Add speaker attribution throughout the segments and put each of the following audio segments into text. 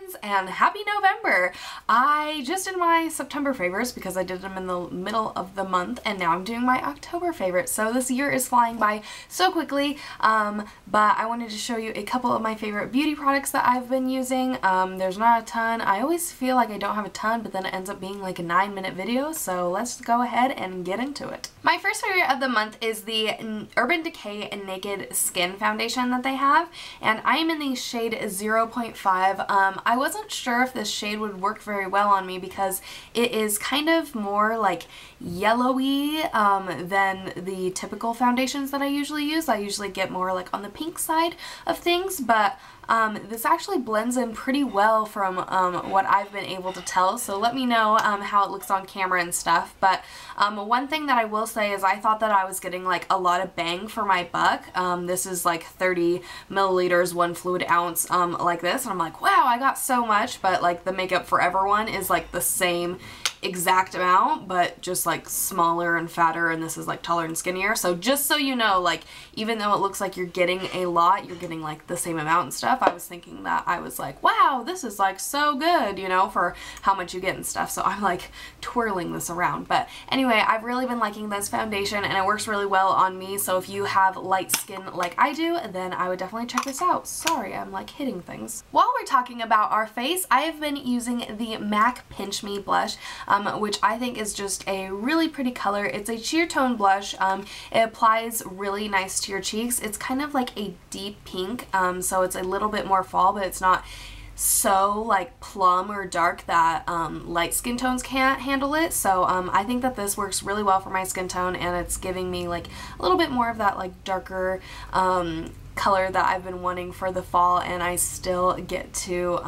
Speaker 1: friends, and happy November! I just did my September favorites because I did them in the middle of the month, and now I'm doing my October favorites. So this year is flying by so quickly, but I wanted to show you a couple of my favorite beauty products that I've been using. There's not a ton. I always feel like I don't have a ton, but then it ends up being like a 9-minute video, so let's go ahead and get into it. My first favorite of the month is the Urban Decay Naked Skin Foundation that they have, and I am in the shade 0.5. I wasn't sure if this shade would work very well on me because it is kind of more like yellowy than the typical foundations that I usually use. I usually get more like on the pink side of things, but this actually blends in pretty well from what I've been able to tell, so let me know how it looks on camera and stuff. But one thing that I will say is I thought that I was getting like a lot of bang for my buck. This is like 30 milliliters, 1 fluid ounce like this, and I'm like, wow, I got so much, but like the Makeup Forever one is like the same exact amount, but just like smaller and fatter, and this is like taller and skinnier. So just so you know, like even though it looks like you're getting a lot, you're getting like the same amount and stuff. I was thinking that I was like, wow, this is like so good, you know, for how much you get and stuff. So I'm like twirling this around. But anyway, I've really been liking this foundation and it works really well on me. So if you have light skin like I do, then I would definitely check this out. Sorry, I'm like hitting things. While we're talking about our face, I have been using the MAC Pinch Me blush, which I think is just a really pretty color. It's a sheer tone blush. It applies really nice to your cheeks. It's kind of like a deep pink, so it's a little bit more fall, but it's not so like plum or dark that light skin tones can't handle it. So I think that this works really well for my skin tone, and it's giving me like a little bit more of that like darker color that I've been wanting for the fall, and I still get to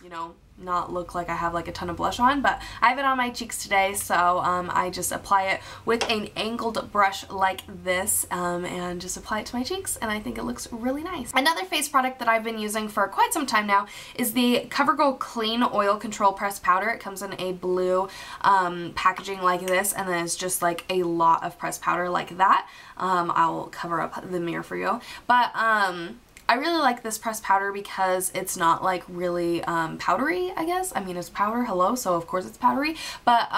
Speaker 1: you know, not look like I have like a ton of blush on, but I have it on my cheeks today, so I just apply it with an angled brush like this and just apply it to my cheeks, and I think it looks really nice. Another face product that I've been using for quite some time now is the CoverGirl Clean Oil Control Pressed Powder. It comes in a blue packaging like this, and then it's just like a lot of pressed powder like that. I'll cover up the mirror for you, but I really like this pressed powder because it's not like really powdery, I guess. I mean, it's powder, hello, so of course it's powdery, but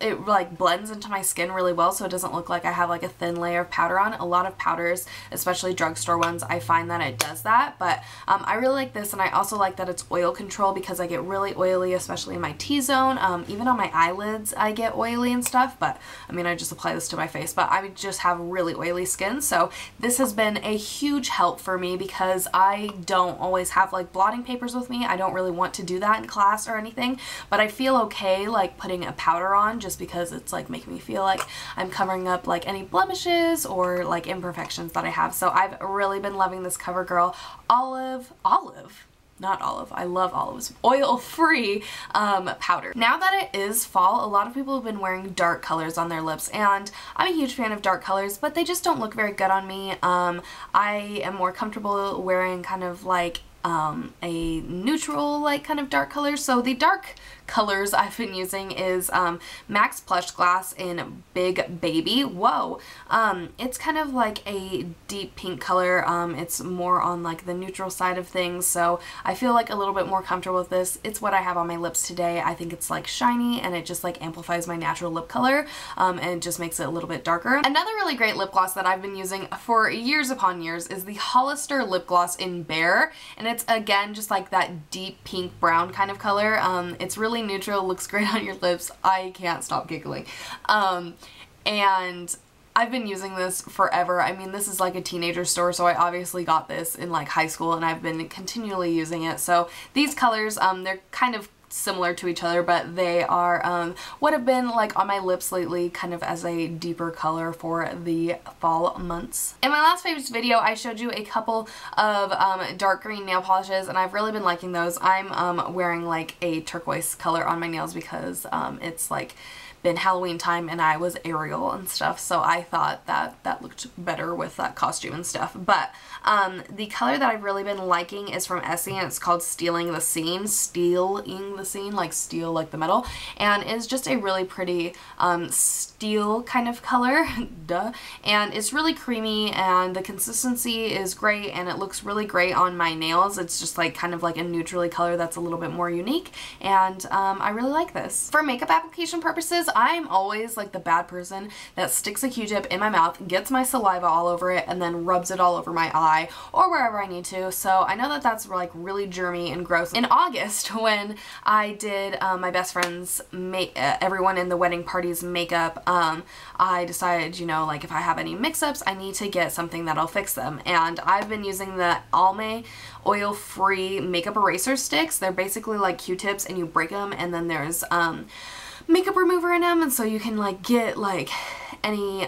Speaker 1: it like blends into my skin really well, so it doesn't look like I have like a thin layer of powder on. A lot of powders, especially drugstore ones, I find that it does that, but I really like this, and I also like that it's oil control because I get really oily, especially in my T-zone. Even on my eyelids I get oily and stuff, but I mean, I just apply this to my face, but I just have really oily skin, so this has been a huge help for me because I don't always have like blotting papers with me. I don't really want to do that in class or anything, but I feel okay like putting a powder on just because it's like making me feel like I'm covering up like any blemishes or like imperfections that I have. So I've really been loving this CoverGirl not olive, I love olives, oil-free powder. Now that it is fall, a lot of people have been wearing dark colors on their lips, and I'm a huge fan of dark colors, but they just don't look very good on me. I am more comfortable wearing kind of like a neutral like kind of dark color. So the dark colors I've been using is MAC's Plush Glass in Big Baby. Whoa! It's kind of like a deep pink color. It's more on like the neutral side of things, so I feel like a little bit more comfortable with this. It's what I have on my lips today. I think it's like shiny, and it just like amplifies my natural lip color, and it just makes it a little bit darker. Another really great lip gloss that I've been using for years upon years is the Hollister Lip Gloss in Bare, and it's again just like that deep pink brown kind of color. It's really neutral, looks great on your lips. I can't stop giggling. And I've been using this forever. I mean, this is like a teenager store, so I obviously got this in like high school, and I've been continually using it. So these colors, they're kind of similar to each other, but they are what have been like on my lips lately, kind of as a deeper color for the fall months. In my last favorites video, I showed you a couple of dark green nail polishes, and I've really been liking those. I'm wearing like a turquoise color on my nails because it's like been Halloween time and I was Ariel and stuff, so I thought that that looked better with that costume and stuff. But the color that I've really been liking is from Essie, and it's called Stealing the Scene. Stealing the Scene, like steel, like the metal, and it's just a really pretty steel kind of color, duh, and it's really creamy, and the consistency is great, and it looks really great on my nails. It's just like kind of like a neutrally color that's a little bit more unique, and I really like this. For makeup application purposes, I'm always like the bad person that sticks a Q-tip in my mouth, gets my saliva all over it, and then rubs it all over my eye or wherever I need to, so I know that that's like really germy and gross. In August, when I did my best friend's everyone in the wedding party's makeup, I decided, you know, like if I have any mix-ups, I need to get something that'll fix them, and I've been using the Almay oil-free makeup eraser sticks. They're basically like Q-tips, and you break them, and then there's makeup remover in them, and so you can like get like any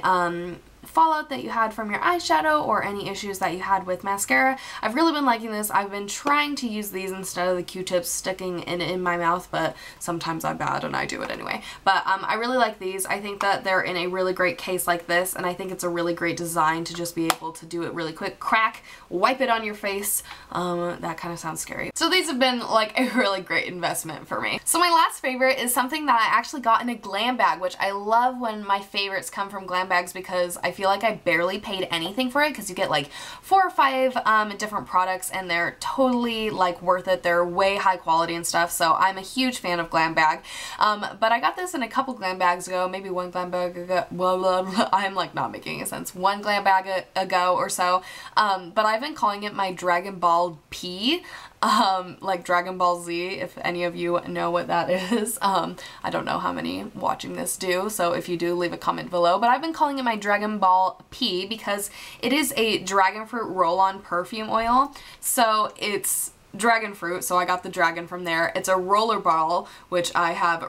Speaker 1: fallout that you had from your eyeshadow or any issues that you had with mascara. I've really been liking this. I've been trying to use these instead of the Q-tips sticking in my mouth, but sometimes I'm bad and I do it anyway. But I really like these. I think that they're in a really great case like this, and I think it's a really great design to just be able to do it really quick. Crack, wipe it on your face. That kind of sounds scary. So these have been like a really great investment for me. So my last favorite is something that I actually got in a glam bag, which I love when my favorites come from glam bags because I feel like I barely paid anything for it, because you get like 4 or 5 different products and they're totally like worth it. They're way high quality and stuff, so I'm a huge fan of glam bag. But I got this in a couple glam bags ago, maybe one glam bag ago, blah, blah, blah. I'm like not making any sense, one glam bag ago or so, but I've been calling it my Dragon Ball P. Like Dragon Ball Z, if any of you know what that is. I don't know how many watching this do, so if you do, leave a comment below. But I've been calling it my Dragon Ball P because it is a dragon fruit roll-on perfume oil. So it's dragon fruit, so I got the dragon from there. It's a roller ball, which I have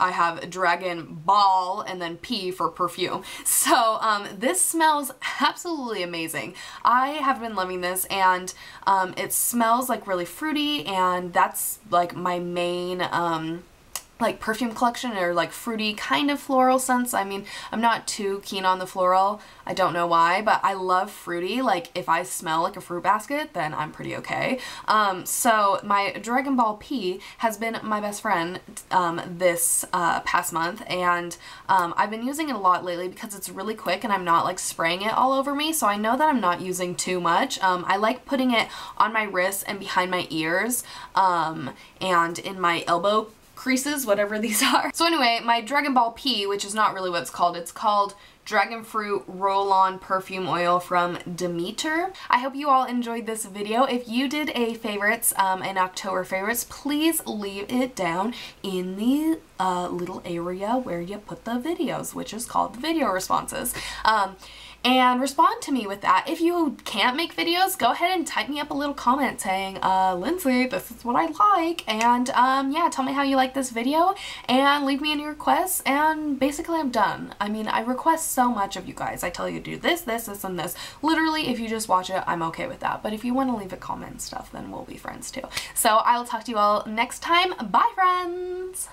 Speaker 1: I have Dragon Ball and then P for perfume. So this smells absolutely amazing. I have been loving this, and it smells like really fruity, and that's like my main like perfume collection, or like fruity kind of floral scents. I mean, I'm not too keen on the floral. I don't know why, but I love fruity. Like if I smell like a fruit basket, then I'm pretty okay. So my Dragon Ball P has been my best friend this past month, and I've been using it a lot lately because it's really quick and I'm not like spraying it all over me, so I know that I'm not using too much. I like putting it on my wrists and behind my ears and in my elbow creases, whatever these are. So anyway, my Dragon Ball P, which is not really what it's called Dragon Fruit Roll-On Perfume Oil from Demeter. I hope you all enjoyed this video. If you did a favorites, an October favorites, please leave it down in the little area where you put the videos, which is called the video responses. And respond to me with that. If you can't make videos, go ahead and type me up a little comment saying, Lindsay, this is what I like, and yeah, tell me how you like this video, and leave me any requests, and basically I'm done. I mean, I request so much of you guys. I tell you to do this, this, this, and this. Literally, if you just watch it, I'm okay with that, but if you want to leave a comment and stuff, then we'll be friends too. So I will talk to you all next time. Bye, friends!